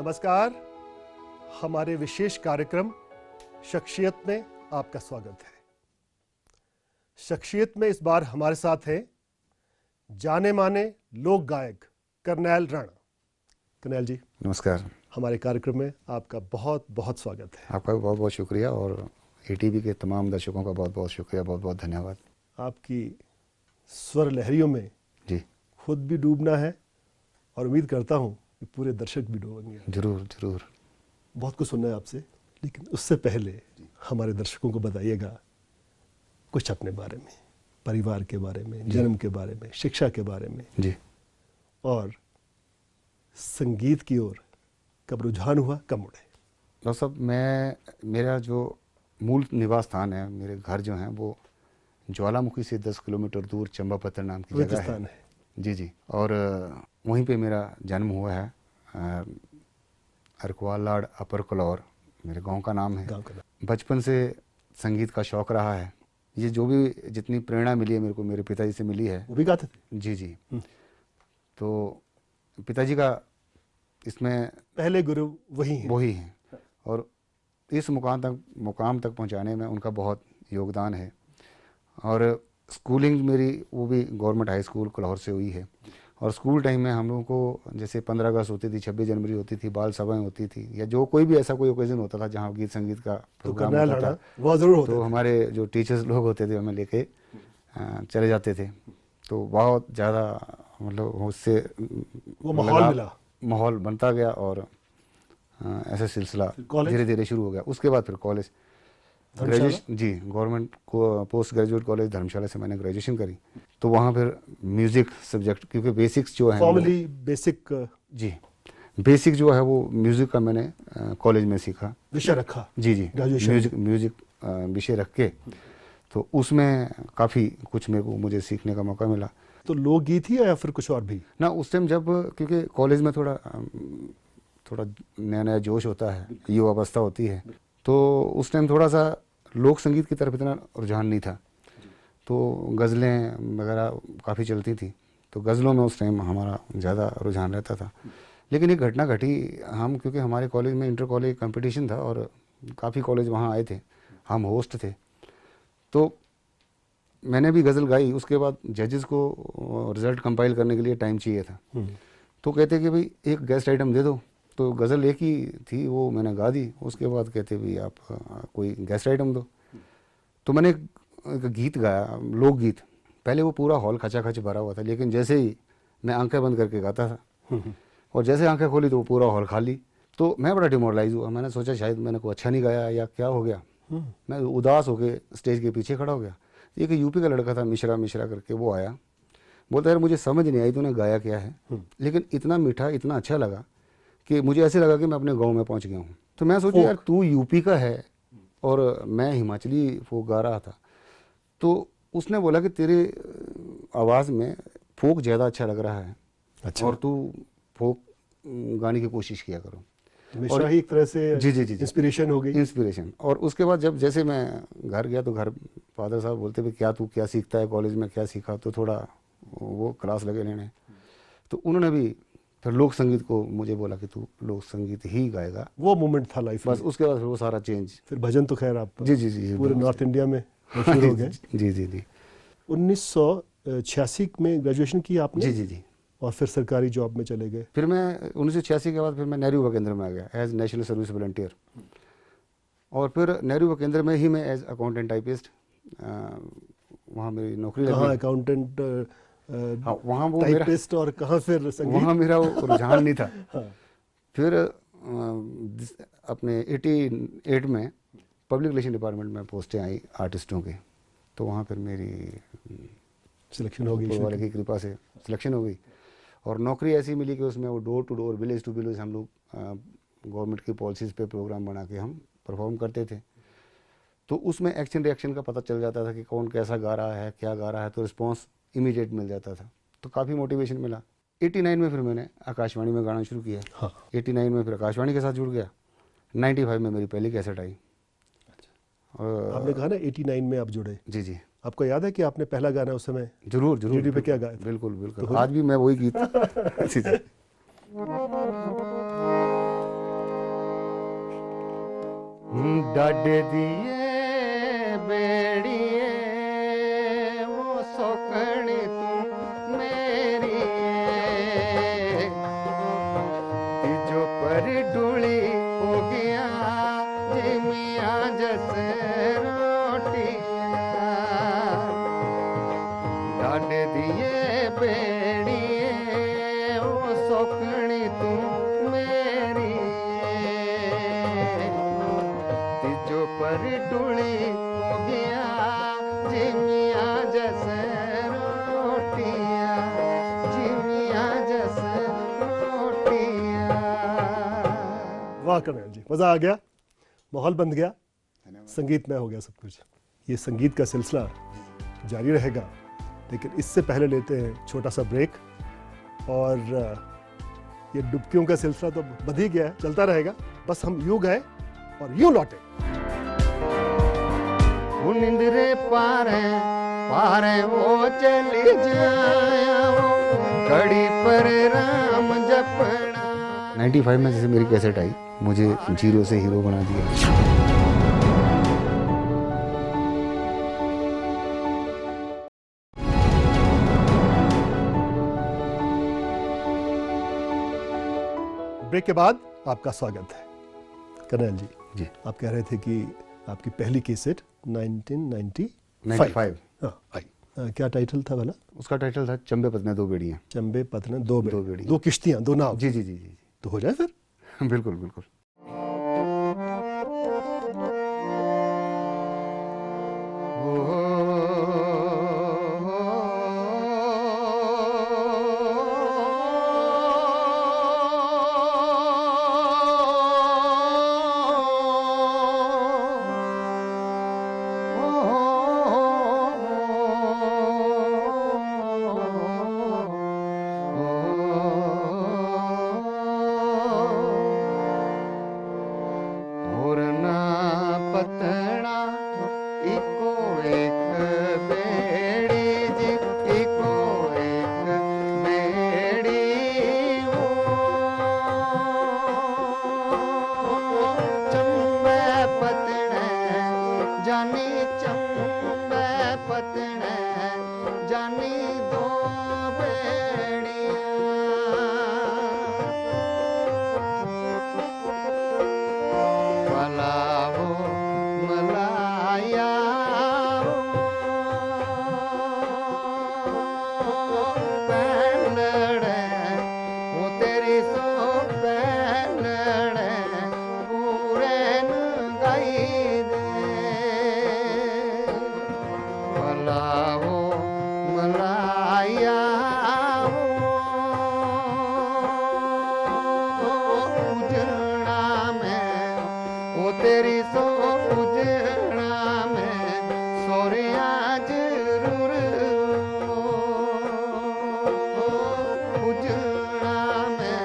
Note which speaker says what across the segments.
Speaker 1: नमस्कार। हमारे विशेष कार्यक्रम शख्सियत में आपका स्वागत है। शख्सियत में इस बार हमारे साथ हैं जाने माने लोक गायक करनैल राणा। करनैल जी
Speaker 2: नमस्कार।
Speaker 1: हमारे कार्यक्रम में आपका बहुत बहुत स्वागत है।
Speaker 2: आपका भी बहुत बहुत शुक्रिया और एटीवी के तमाम दर्शकों का बहुत बहुत शुक्रिया, बहुत बहुत धन्यवाद।
Speaker 1: आपकी स्वर लहरियों में
Speaker 2: जी
Speaker 1: खुद भी डूबना है और उम्मीद करता हूँ कि पूरे दर्शक भी डूबेंगे।
Speaker 2: जरूर जरूर।
Speaker 1: बहुत कुछ सुनना है आपसे, लेकिन उससे पहले हमारे दर्शकों को बताइएगा कुछ अपने बारे में, परिवार के बारे में, जन्म के बारे में, शिक्षा के बारे में
Speaker 2: जी,
Speaker 1: और संगीत की ओर कब रुझान हुआ, कब मुड़े?
Speaker 2: डॉक्टर साहब, मेरा जो मूल निवास स्थान है, मेरे घर जो हैं वो ज्वालामुखी से 10 किलोमीटर दूर चंपापत्थर नाम की जगह है। जी जी। और वहीं पे मेरा जन्म हुआ है। अरकवालाड अपर कलौर मेरे गांव का नाम है। बचपन से संगीत का शौक रहा है। ये जो भी जितनी प्रेरणा मिली है मेरे को मेरे पिताजी से मिली है।
Speaker 1: वो भी गाते थे?
Speaker 2: जी जी। तो पिताजी का इसमें
Speaker 1: पहले गुरु वही हैं।
Speaker 2: और इस मुकाम तक पहुंचाने में उनका बहुत योगदान है। और स्कूलिंग मेरी वो भी गवर्नमेंट हाई स्कूल कलौर से हुई है। और स्कूल टाइम में हम लोगों को जैसे 15 अगस्त होती थी, 26 जनवरी होती थी, बाल सभाएं होती थी, या जो कोई भी ऐसा कोई ओकेजन होता था जहाँ गीत संगीत का प्रोग्राम होता था,
Speaker 1: वो जरूर होता
Speaker 2: तो हमारे जो टीचर्स लोग होते थे हमें लेके चले जाते थे। तो बहुत ज़्यादा मतलब उससे
Speaker 1: वो माहौल
Speaker 2: बनता गया और ऐसा सिलसिला धीरे धीरे शुरू हो गया। उसके बाद फिर कॉलेज ग्रेजुएशन, जी, गवर्नमेंट को पोस्ट ग्रेजुएट कॉलेज धर्मशाला से मैंने ग्रेजुएशन करी। तो वहाँ फिर म्यूज़िक सब्जेक्ट, क्योंकि बेसिक्स जो है
Speaker 1: फॉर्मली बेसिक,
Speaker 2: जी, बेसिक जो है वो म्यूज़िक का मैंने कॉलेज में सीखा,
Speaker 1: विषय रखा।
Speaker 2: जी जी, म्यूज़िक विषय रख के, तो उसमें काफ़ी कुछ मुझे सीखने का मौका मिला।
Speaker 1: तो लोकगीत ही या फिर कुछ और भी
Speaker 2: ना? उस टाइम जब, क्योंकि कॉलेज में थोड़ा नया नया जोश होता है, युवा अवस्था होती है, तो उस टाइम थोड़ा सा लोक संगीत की तरफ इतना रुझान नहीं था। तो गज़लें वगैरह काफ़ी चलती थी, तो गज़लों में उस टाइम हमारा ज़्यादा रुझान रहता था। लेकिन एक घटना घटी, हम क्योंकि हमारे कॉलेज में इंटर कॉलेज कंपटीशन था और काफ़ी कॉलेज वहाँ आए थे, हम होस्ट थे, तो मैंने भी गज़ल गाई। उसके बाद जजेस को रिज़ल्ट कंपाइल करने के लिए टाइम चाहिए था, तो कहते कि भाई एक गेस्ट आइटम दे दो। तो गज़ल एक ही थी, वो मैंने गा दी। उसके बाद कहते भाई आप कोई गेस्ट आइटम दो। तो मैंने एक गीत गाया, लोकगीत। पहले वो पूरा हॉल खचाखच भरा हुआ था, लेकिन जैसे ही मैं आंखें बंद करके गाता था और जैसे आंखें खोली तो वो पूरा हॉल खाली। तो मैं बड़ा डिमोरलाइज हुआ। मैंने सोचा शायद मैंने कोई अच्छा नहीं गाया या क्या हो गया। मैं उदास होकर स्टेज के पीछे खड़ा हो गया। एक यूपी का लड़का था, मिश्रा करके, वो आया, बोलता यार मुझे समझ नहीं आई तूने गाया क्या है, लेकिन इतना मीठा, इतना अच्छा लगा कि मुझे ऐसे लगा कि मैं अपने गांव में पहुंच गया हूँ। तो मैं सोचा यार तू यूपी का है और मैं हिमाचली फोक गा रहा था। तो उसने बोला कि तेरे आवाज़ में फोक ज़्यादा अच्छा लग रहा है। अच्छा। और तू फोक गाने की कोशिश किया करो।
Speaker 1: और ही एक तरह से
Speaker 2: जी जी जी
Speaker 1: इंस्पिरेशन हो गई।
Speaker 2: इंस्पिरेशन। और उसके बाद जब जैसे मैं घर गया तो घर फादर साहब बोलते भाई क्या तू क्या सीखता है, कॉलेज में क्या सीखा, तो थोड़ा वो क्लास लगे लेने। तो उन्होंने भी फिर लोक संगीत को मुझे बोला कि तू लोक संगीत ही गाएगा।
Speaker 1: वो मोमेंट था लाइफ
Speaker 2: बस। उसके बाद फिर वो सारा चेंज।
Speaker 1: फिर भजन तो खैर आप
Speaker 2: जी जी जी
Speaker 1: पूरे नॉर्थ इंडिया में मशहूर हो गए।
Speaker 2: जी जी जी।
Speaker 1: 1986 में ग्रेजुएशन की आपने?
Speaker 2: जी जी जी।
Speaker 1: और फिर सरकारी जॉब में चले गए?
Speaker 2: फिर मैं 1986 के बाद फिर मैं नेहरू युवा केंद्र में आ गया एज नेशनल सर्विस वॉलंटियर। और फिर नेहरू युवा केंद्र में ही मैं एज अकाउंटेंट टाइपिस्ट वहाँ मेरी नौकरी लगी।
Speaker 1: कहाँ अकाउंटेंट,
Speaker 2: वहाँ वो
Speaker 1: टाइपिस्ट, और कहाँ फिर संगीत?
Speaker 2: वहाँ मेरा वो रुझान नहीं था। हाँ। फिर अपने 88 में पब्लिक रिलेशन डिपार्टमेंट में पोस्टें आई आर्टिस्टों की, तो वहाँ फिर मेरी
Speaker 1: सिलेक्शन हो गई,
Speaker 2: वाले की कृपा से सिलेक्शन हो गई। और नौकरी ऐसी मिली कि उसमें वो door to door, village to village हम लोग गवर्नमेंट की पॉलिसीज़ पे प्रोग्राम बना के हम परफॉर्म करते थे। तो उसमें एक्शन रिएक्शन का पता चल जाता था कि कौन कैसा गा रहा है, क्या गा रहा है, तो रिस्पॉन्स इमीडिएट मिल जाता था, तो काफ़ी मोटिवेशन मिला। 89 में फिर मैंने आकाशवाणी में गाना शुरू किया। हाँ। 89 में फिर आकाशवाणी के साथ जुड़ गया। 95 में मेरी पहली कैसेट आई।
Speaker 1: अच्छा। और आपने कहा ना 89 में आप जुड़े?
Speaker 2: जी जी।
Speaker 1: आपको याद है कि आपने पहला गाना उस समय
Speaker 2: जरूर जरूर
Speaker 1: रेडियो पे क्या गाया?
Speaker 2: बिल्कुल बिल्कुल, तो आज भी मैं वही गीत डाडे दिए बेड़िए वो सोकनी तू मेरी तिजो पर डुली हो गया जिमिया जस रोटियां डाडे दिए बेड़िए वो सोकनी तू मेरी तिजो पर डुली हो गया जिमिया जस रोटियां जिमिया जस रोटियां।
Speaker 1: वाह करण जी, मज़ा आ गया, माहौल बन गया, संगीतमय हो गया सब कुछ। ये संगीत का सिलसिला जारी रहेगा, लेकिन इससे पहले लेते हैं छोटा सा ब्रेक। और ये डुबकियों का सिलसिला तो बंध ही गया है, चलता रहेगा। बस हम यूं गए और यूं लौटे।
Speaker 2: निंद्रे पारे पारे वो चली जाया वो घड़ी पर राम जपना। 95 में जैसे मेरी कैसेट आई, मुझे जीरो से हीरो बना दिया।
Speaker 1: ब्रेक के बाद आपका स्वागत है। कर्नल जी,
Speaker 2: जी
Speaker 1: आप कह रहे थे कि आपकी पहली कैसेट
Speaker 2: 95
Speaker 1: हाँ, आई। क्या टाइटल था वाला?
Speaker 2: उसका टाइटल था चंबे पतने दो बेड़ियां।
Speaker 1: चंबे पतने दो
Speaker 2: बेड़ियां।
Speaker 1: बेड़ियां, दो किश्तियां, दो नाव।
Speaker 2: जी जी जी जी
Speaker 1: तो हो जाए फिर।
Speaker 2: बिल्कुल बिल्कुल। पतना इको एक बेड़ी जी इको एक बेड़ी वो चंबे पतने जानी चंबे पतने जानी दो बेड़ियां पलावो मलाया पैनड़े वो तेरी सो पैनड़े पूरे न गाई दे पलावो मलाया उजड़ा में वो तेरी सो उजड़ा में सोरिया जरूर उजड़ा में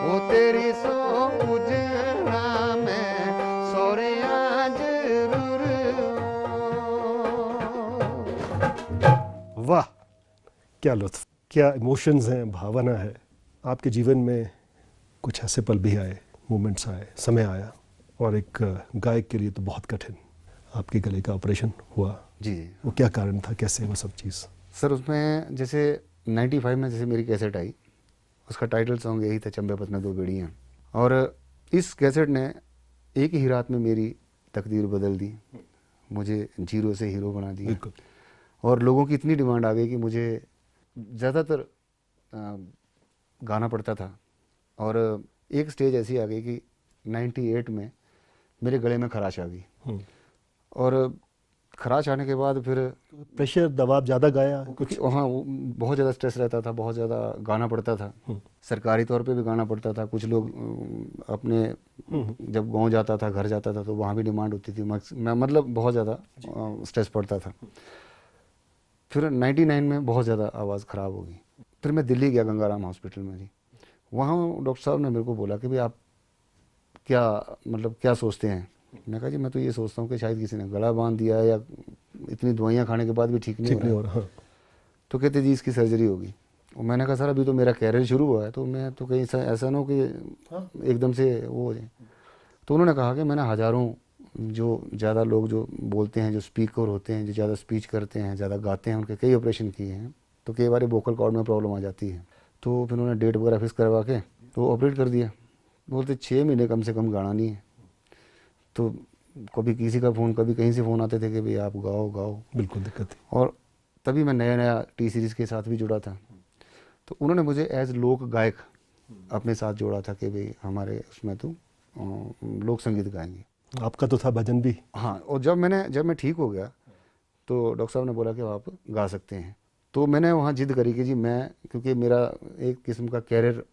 Speaker 2: वो तेरी सो उजड़ा में सोरिया जरूर।
Speaker 1: वाह, क्या लुत्फ, क्या इमोशंस हैं, भावना है। आपके जीवन में कुछ ऐसे पल भी आए, मोमेंट्स आए, समय आया, और एक गायक के लिए तो बहुत कठिन, आपके गले का ऑपरेशन हुआ।
Speaker 2: जी
Speaker 1: वो क्या कारण था, कैसे वो सब चीज़?
Speaker 2: सर, उसमें जैसे 95 में जैसे मेरी कैसेट आई, उसका टाइटल सॉन्ग यही था चंबे पतने दो बेड़ियां। और इस कैसेट ने एक ही रात में मेरी तकदीर बदल दी, मुझे जीरो से हीरो बना दिया।
Speaker 1: बिल्कुल।
Speaker 2: और लोगों की इतनी डिमांड आ गई कि मुझे ज़्यादातर गाना पड़ता था। और एक स्टेज ऐसी आ गई कि 98 में मेरे गले में खराश आ गई। और खराश आने के बाद फिर
Speaker 1: प्रेशर, दबाव ज़्यादा गाया कुछ?
Speaker 2: वहाँ बहुत ज़्यादा स्ट्रेस रहता था, बहुत ज़्यादा गाना पड़ता था, सरकारी तौर पे भी गाना पड़ता था। कुछ लोग अपने जब गांव जाता था, घर जाता था, तो वहाँ भी डिमांड होती थी। मतलब बहुत ज़्यादा स्ट्रेस पड़ता था। फिर 99 में बहुत ज़्यादा आवाज़ ख़राब हो गई। फिर मैं दिल्ली गया गंगाराम हॉस्पिटल में जी। वहाँ डॉक्टर साहब ने मेरे को बोला कि भाई आप क्या सोचते हैं। मैं कहा जी मैं तो ये सोचता हूँ कि शायद किसी ने गला बांध दिया है या इतनी दवाइयाँ खाने के बाद भी ठीक नहीं हो रहा है। तो कहते जी इसकी सर्जरी होगी। और मैंने कहा सर अभी तो मेरा कैरियर शुरू हुआ है, तो मैं तो कहीं ऐसा ना हो कि एकदम से वो हो जाए। तो उन्होंने कहा कि मैंने हज़ारों जो ज़्यादा लोग जो बोलते हैं, जो स्पीकर होते हैं, जो ज़्यादा स्पीच करते हैं, ज़्यादा गाते हैं, उनके कई ऑपरेशन किए हैं, तो कई बार वोकल कॉर्ड में प्रॉब्लम आ जाती है। तो फिर उन्होंने डेट वगैरह फिक्स करवा के तो ऑपरेट कर दिया। बोलते 6 महीने कम से कम गाना नहीं है। तो कभी किसी का फ़ोन, कभी कहीं से फ़ोन आते थे कि भाई आप गाओ गाओ।
Speaker 1: बिल्कुल दिक्कत थी।
Speaker 2: और तभी मैं नया नया टी सीरीज़ के साथ भी जुड़ा था, तो उन्होंने मुझे एज लोक गायक अपने साथ जोड़ा था कि भाई हमारे उसमें तो लोक संगीत गाएंगे।
Speaker 1: आपका तो था भजन भी।
Speaker 2: हाँ, और जब मैं ठीक हो गया तो डॉक्टर साहब ने बोला कि आप गा सकते हैं। तो मैंने वहाँ जिद करी कि जी मैं, क्योंकि मेरा एक किस्म का कैरियर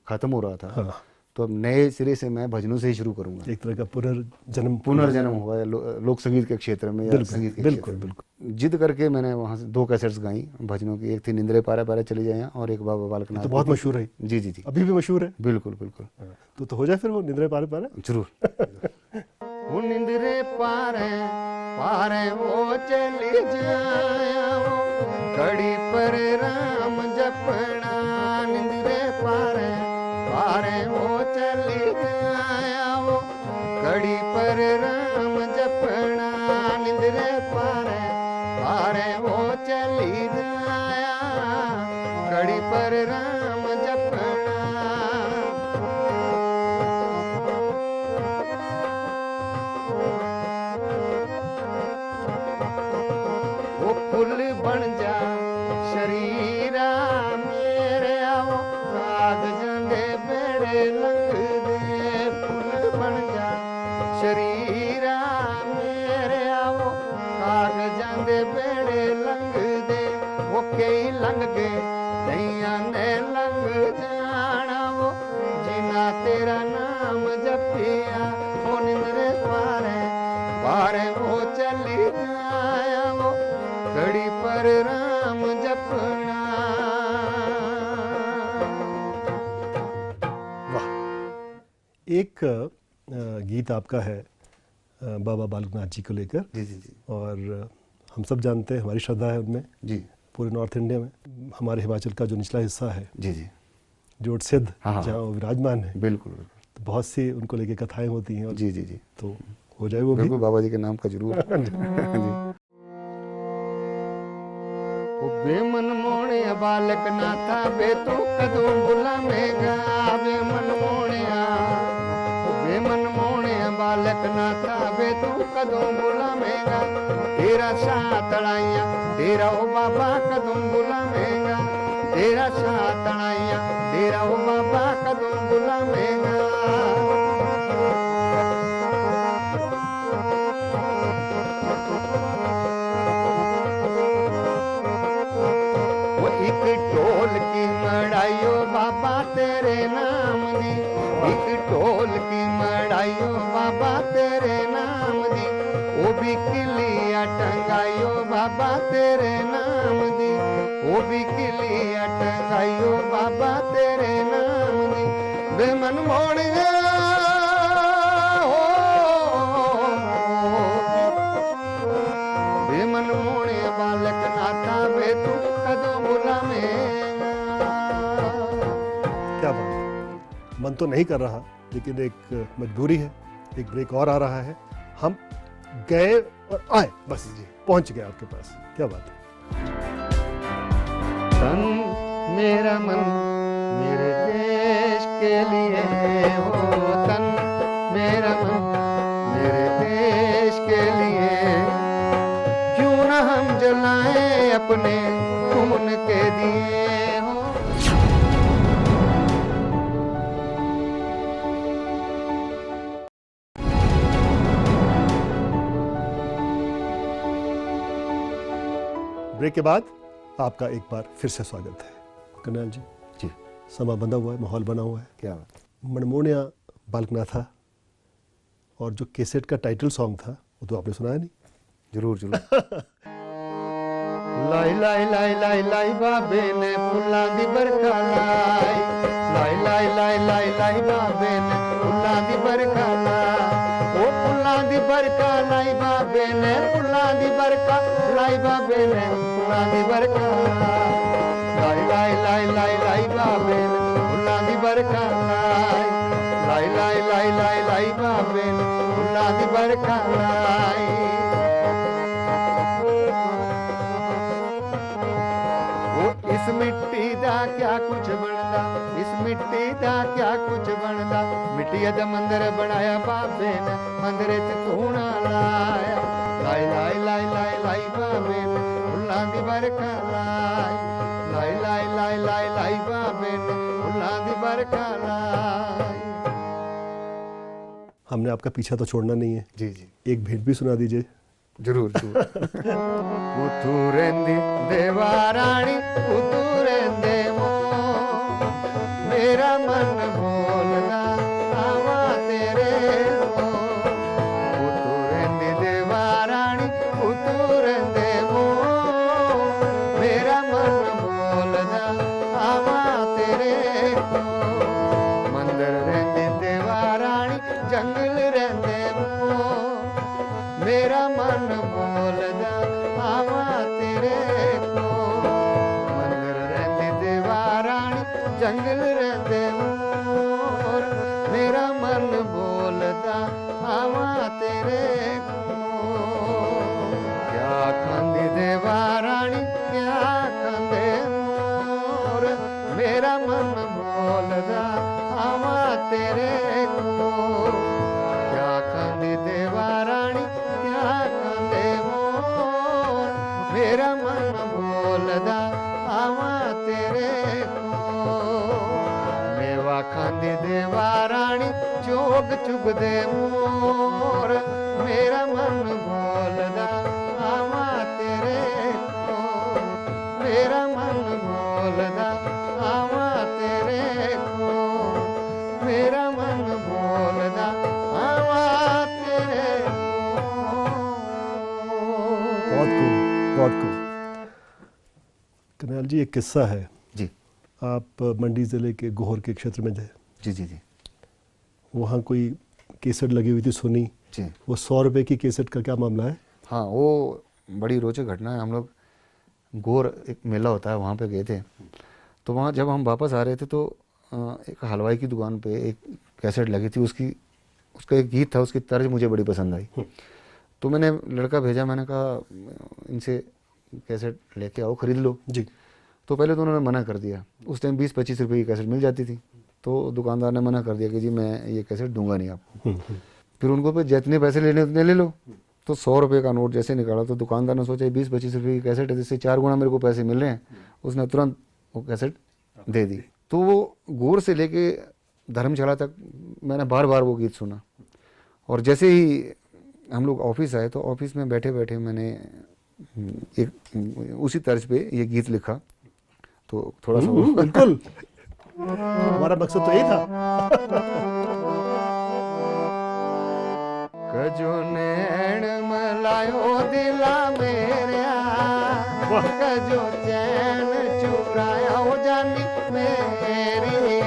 Speaker 2: ख़त्म हो रहा था,
Speaker 1: हाँ।
Speaker 2: तो अब नए सिरे से मैं भजनों से ही शुरू करूँगा।
Speaker 1: एक तरह का
Speaker 2: पुनर्जन्म हुआ है लोक संगीत के क्षेत्र में या संगीत के
Speaker 1: बिल्कुल
Speaker 2: क्षेत्र में।
Speaker 1: बिल्कुल।
Speaker 2: जिद करके मैंने वहाँ से 2 कैसेट्स गाई भजनों की। एक थी निंद्रे पारे पारे चली जाए और एक बाबा बालकनाथ।
Speaker 1: तो बहुत मशहूर है।
Speaker 2: जी जी जी,
Speaker 1: अभी भी मशहूर है।
Speaker 2: बिल्कुल बिल्कुल।
Speaker 1: तो हो जाए फिर वो निंद्रे पारे पारे।
Speaker 2: जरूर। वो निंद्रे पारे पारे वो चली जाया, वो कड़ी पर राम जपना। निंद्रे पारे पारे वो चली जाया, वो कड़ी पर राम जपना। निंद्रे पारे पारे वो चली जाया, कड़ी पर राम जपना। वो फुल बन जा शरीरा मेरे, आओ कागजां दे बेड़े लंघ दे। फुल बन जा शरीरा मेरे, आओ कागजां दे बेड़े लंघ दे। वो कई लंघ गए कईयां ने लंघ जाना, वो जिना तेरा नाम जपिया। वो निंद्रे पारे पारे वो चली जाया, वो घड़ी पर राम जपना।
Speaker 1: वाह। एक गीत आपका है बाबा बालकनाथ जी को लेकर।
Speaker 2: जी जी जी।
Speaker 1: और हम सब जानते हैं, हमारी श्रद्धा है उनमें,
Speaker 2: जी
Speaker 1: पूरे नॉर्थ इंडिया में। हमारे हिमाचल का जो निचला हिस्सा है,
Speaker 2: जी जी,
Speaker 1: जोट सिद्ध,
Speaker 2: हाँ,
Speaker 1: जहाँ वो विराजमान है,
Speaker 2: बिल्कुल बिल्कुल।
Speaker 1: तो बहुत सी उनको लेके कथाएं होती हैं। और
Speaker 2: जी जी जी,
Speaker 1: तो हो जाए वो भी।
Speaker 2: बिल्कुल बाबा जी के नाम का जरूर। जी। वो बेमन मोणे बालक नाथा बे तू कदों बुलावेगा। बेमन मोणिया, बेमन मोणे बालक नाथा बे तू कदों बुलावेगा। तेरा साथ तड़ाइया तेरा ओ बाबा कदों बुलावेगा। तेरा साथ तड़ाइया तेरा ओ बाबा कदों बुलावेगा। एक ढोल की मड़ाइयो बाबा तेरे नाम दी। एक ढोल की मड़ाइयो बाबा तेरे नाम दी। वो भी किलिया टंगाइयो बाबा तेरे नाम दी। वो भी किलिया टंगाइयो बाबा तेरे नाम दी। बेमन मोड़ बेमन मोड़े बालक नाथा बे तू कदों बुलावेगा।
Speaker 1: क्या बात है। मन तो नहीं कर रहा, लेकिन एक मजबूरी है। एक ब्रेक और आ रहा है, हम गए और आए, बस जी पहुंच गए आपके पास। क्या बात है।
Speaker 2: तन मेरा मन मेरे देश के लिए हो। तन मेरा मन मेरे देश के लिए। क्यों न हम जलाएं अपने खून के दिए हो।
Speaker 1: ब्रेक के बाद आपका एक बार फिर से स्वागत है करनाल जी।
Speaker 2: जी,
Speaker 1: समा बंधा हुआ है, माहौल बना हुआ है।
Speaker 2: क्या बात।
Speaker 1: मनमोहनिया बालकनाथा, और जो कैसेट का टाइटल सॉन्ग था वो तो आपने सुना है नहीं?
Speaker 2: जरूर जरूर। लाई लाई लाई लाई लाई बाबे ने फुल्लां दी बरखा लाई। लाई लाई लाई लाई लाई बाबे ने फुल्लां दी बरखा लाई। ओ फुल्लां दी बरखा लाई बाबे ने फुल्लां दी बरखा लाई बाबे ने फुल्लां दी बरखा लाई। लाई लाई लाई लाई बाबे ने फुल्लां दी बरखा लाई। लाई लाई लाई लाई लाई बाबे ने फुल्लां दी बरखा लाई। वो इस मिट्टी दा क्या कुछ बनदा, इस मिट्टी दा क्या कुछ बनदा, मिट्टी दा मंदिर बनाया बाबे ने, मंदिर च धूना लाया, लाई लाई लाई लाई लाई बाबे ने फुल्लां दी बरखा लाई, लाई लाई लाई लाई लाई बाबे ने फुल्लां दी बरखा लाई।
Speaker 1: हमने आपका पीछा तो छोड़ना नहीं है,
Speaker 2: जी जी
Speaker 1: एक भेंट भी सुना दीजिए।
Speaker 2: जरूर जरूर। कुतू रेंदी देवारानी कुतू रेंदे मो, मेरा मन बोलदा आवा तेरे मो, कुतू रेंदी देवारानी कुतू रेंदे मो, मेरा मन बोलदा आवा तेरे मो, मंदिर रेंदी देवारानी जंगल रेंदे मो, मेरा मन बोलदा आवा तेरे को, मंदिर रहंदी देवारानी जंगल रहंदे मोर, मेरा मन बोलदा आवा तेरे को, क्या खांदी देवारानी क्या खांदे मोर, मेरा मन बोलदा आवा तेरे को, क्या खांदी देवारानी क्या खांदे मोर, मेरा मन बोलदा आवा तेरे को, मेवा खांदी देवारानी चोग चुगदे मोर, मेरा मन बोलदा आवा तेरे को, मेरा मन बोलदा आवा तेरे को, मेरा मन बोलदा आवा तेरे को।
Speaker 1: बहुत खूब, बहुत खूब। कन्हैया जी, एक किस्सा है,
Speaker 2: जी
Speaker 1: आप मंडी ज़िले के गोहर के क्षेत्र में थे,
Speaker 2: जी जी जी
Speaker 1: वहाँ कोई केसेट लगी हुई थी सुनी,
Speaker 2: जी।
Speaker 1: वो 100 रुपये की केसेट का क्या मामला है?
Speaker 2: हाँ, वो बड़ी रोचक घटना है। हम लोग गोर एक मेला होता है वहाँ पे गए थे, तो वहाँ जब हम वापस आ रहे थे तो एक हलवाई की दुकान पे एक कैसेट लगी थी, उसका एक गीत था, उसकी तर्ज मुझे बड़ी पसंद आई। तो मैंने लड़का भेजा, मैंने कहा इनसे कैसेट लेके आओ, ख़रीद लो
Speaker 1: जी।
Speaker 2: तो पहले तो उन्होंने मना कर दिया। उस टाइम 20-25 रुपए की कैसेट मिल जाती थी, तो दुकानदार ने मना कर दिया कि जी मैं ये कैसेट दूंगा नहीं आपको। फिर उनको पे जितने पैसे लेने उतने ले लो। तो 100 रुपये का नोट जैसे निकाला तो दुकानदार ने सोचा 20-25 रुपये की कैसेट है, जिससे 4 गुना मेरे को पैसे मिल रहे हैं। उसने तुरंत वो कैसेट दे दी। तो वो गोर से लेके धर्मशाला तक मैंने बार बार वो गीत सुना, और जैसे ही हम लोग ऑफिस आए तो ऑफिस में बैठे बैठे मैंने एक उसी तर्ज पे ये गीत लिखा। तो थोड़ा सा
Speaker 1: बिल्कुल, हमारा मकसद तो यही था।
Speaker 2: कजो नैण मलायो दिला मेरा, कजो चैन चुराया ओ जानी मेरी,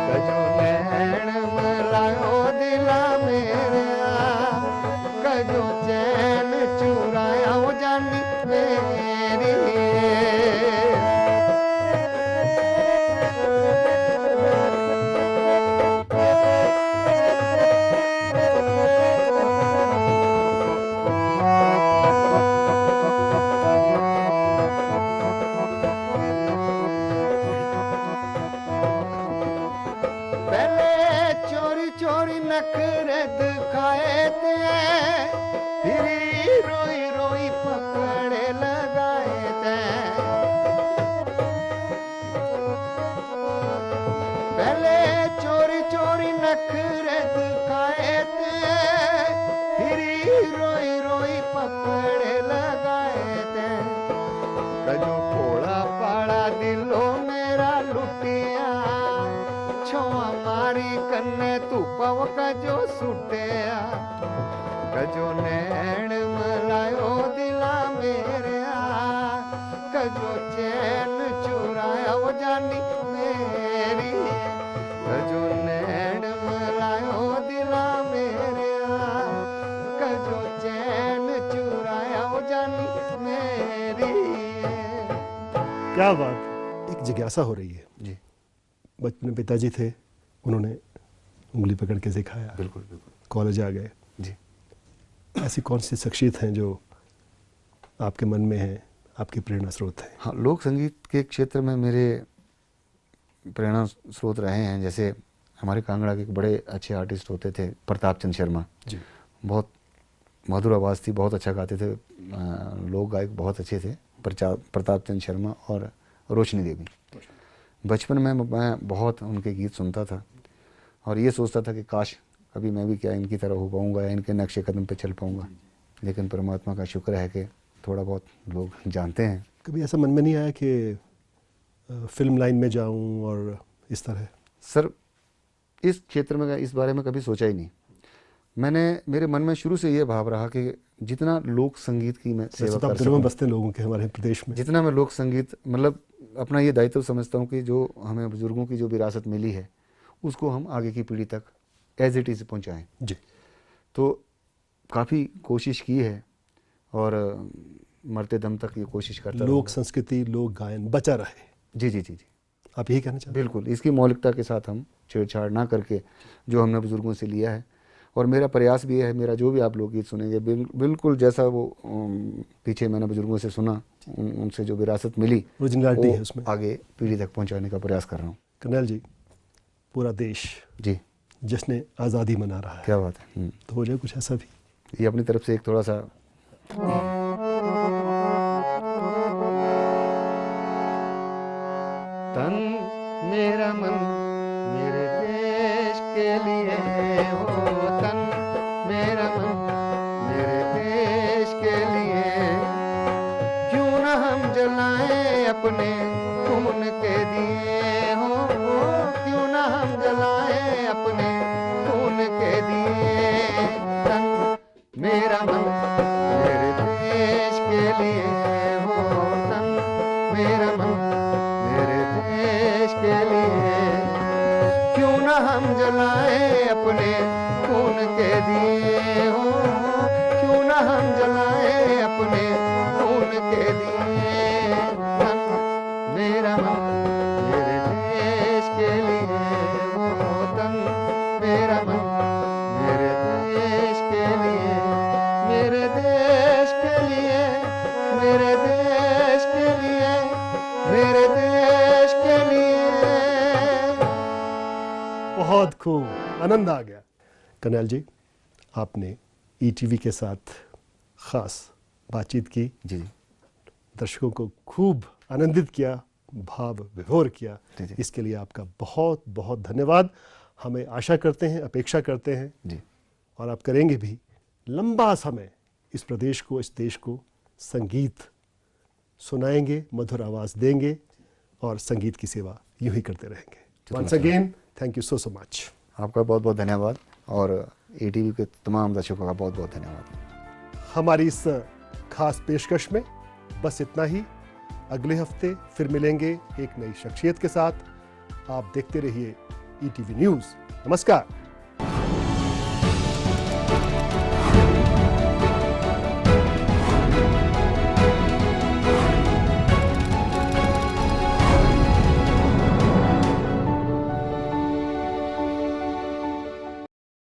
Speaker 2: कजो नैण मलायो दिला मेरा, कजो चैन चुराया ओ जानी मेरी। नखरे दिखाए थे, फिर रोई रोई पकड़े लगाए थे। पहले चोरी चोरी नखरे दिखाए थे, फिर रोई रोई पकड़े लगाए थे। कजो पोड़ा पाड़ा दिलो मेरा लुटिया, छोआ मारी कन्ने तू पव कजो सुटिया। कजो नैण मलायो दिला मेरा, कजो चैन चुराया वो जानी मेरी। कजो नैण मलायो दिला मेरा, कजो चैन चुराया वो जानी मेरी।
Speaker 1: क्या बात। एक जिज्ञासा हो रही है
Speaker 2: जी।
Speaker 1: बचपन में पिताजी थे, उन्होंने उंगली पकड़ के सिखाया,
Speaker 2: बिल्कुल बिल्कुल।
Speaker 1: कॉलेज आ गए,
Speaker 2: जी।
Speaker 1: ऐसी कौन सी शख्सियत हैं जो आपके मन में हैं, आपके प्रेरणा स्रोत हैं?
Speaker 2: हाँ, लोक संगीत के क्षेत्र में मेरे प्रेरणा स्रोत रहे हैं। जैसे हमारे कांगड़ा के एक बड़े अच्छे आर्टिस्ट होते थे प्रताप चंद शर्मा
Speaker 1: जी।
Speaker 2: बहुत मधुर आवाज़ थी, बहुत अच्छा गाते थे, लोक गायक बहुत अच्छे थे प्रताप चंद शर्मा और रोशनी देवी। बचपन में मैं बहुत उनके गीत सुनता था और ये सोचता था कि काश कभी मैं भी क्या इनकी तरह हो पाऊँगा या इनके नक्शे कदम पे चल पाऊँगा, लेकिन परमात्मा का शुक्र है कि थोड़ा बहुत लोग जानते हैं।
Speaker 1: कभी ऐसा मन में नहीं आया कि फिल्म लाइन में जाऊं और इस तरह?
Speaker 2: सर, इस क्षेत्र में इस बारे में कभी सोचा ही नहीं। मेरे मन में शुरू से ये भाव रहा कि जितना लोक संगीत की मैं सेवा कर
Speaker 1: सकूं, बसते लोगों के हमारे प्रदेश में,
Speaker 2: जितना मैं लोक संगीत मतलब अपना ये दायित्व समझता हूँ कि जो हमें बुजुर्गों की जो विरासत मिली है उसको हम आगे की पीढ़ी तक एज इट इज़ पहुँचाएँ।
Speaker 1: जी।
Speaker 2: तो काफ़ी कोशिश की है और मरते दम तक ये कोशिश करता
Speaker 1: लोक संस्कृति, लोक गायन बचा रहे।
Speaker 2: जी जी जी जी,
Speaker 1: आप यही कहना चाहते हैं?
Speaker 2: बिल्कुल, इसकी मौलिकता के साथ हम छेड़छाड़ ना करके जो हमने बुजुर्गों से लिया है, और मेरा प्रयास भी है, मेरा जो भी आप लोग गीत सुनेंगे बिल्कुल जैसा वो पीछे मैंने बुजुर्गों से सुना, उनसे जो विरासत मिली
Speaker 1: ओरिजिनलिटी है उसमें,
Speaker 2: आगे पीढ़ी तक पहुंचाने का प्रयास कर रहा हूँ।
Speaker 1: कर्नल जी, पूरा देश
Speaker 2: जी
Speaker 1: जिसने आज़ादी मना रहा है,
Speaker 2: क्या बात है।
Speaker 1: तो हो जाए कुछ ऐसा भी?
Speaker 2: ये अपनी तरफ से एक थोड़ा सा तन मेरा मन मेरे देश के लिए हो, तन मेरा मन मेरे देश के लिए, क्यों न हम जलाएं अपने खून के दिए हो, क्यों न हम जलाएं अपने खून के दिए, तन मेरा मन मेरे देश के लिए हो, तन मेरा मन मेरे देश के लिए, क्यों न हम जलाएं अपने खून के दिए हो, क्यों न हम जलाएं अपने खून के दिए, तन मेरा मन मेरे देश के लिए हो, तन मेरा मन मेरे देश के लिए, मेरे देश के लिए, मेरे देश के लिए, मेरे देश के लिए।
Speaker 1: बहुत खूब, आनंद आ गया। कर्नल जी, आपने ईटीवी के साथ खास बातचीत की,
Speaker 2: जी
Speaker 1: दर्शकों को खूब आनंदित किया, भाव विभोर किया,
Speaker 2: जी।
Speaker 1: इसके लिए आपका बहुत बहुत धन्यवाद। हमें आशा करते हैं, अपेक्षा करते हैं
Speaker 2: जी,
Speaker 1: और आप करेंगे भी, लंबा समय इस प्रदेश को, इस देश को संगीत सुनाएंगे, मधुर आवाज़ देंगे और संगीत की सेवा यूं ही करते रहेंगे। Once again thank you so much.
Speaker 2: आपका बहुत बहुत धन्यवाद और ईटीवी के तमाम दर्शकों का बहुत बहुत धन्यवाद।
Speaker 1: हमारी इस खास पेशकश में बस इतना ही। अगले हफ्ते फिर मिलेंगे एक नई शख्सियत के साथ। आप देखते रहिए ईटीवी न्यूज़। नमस्कार।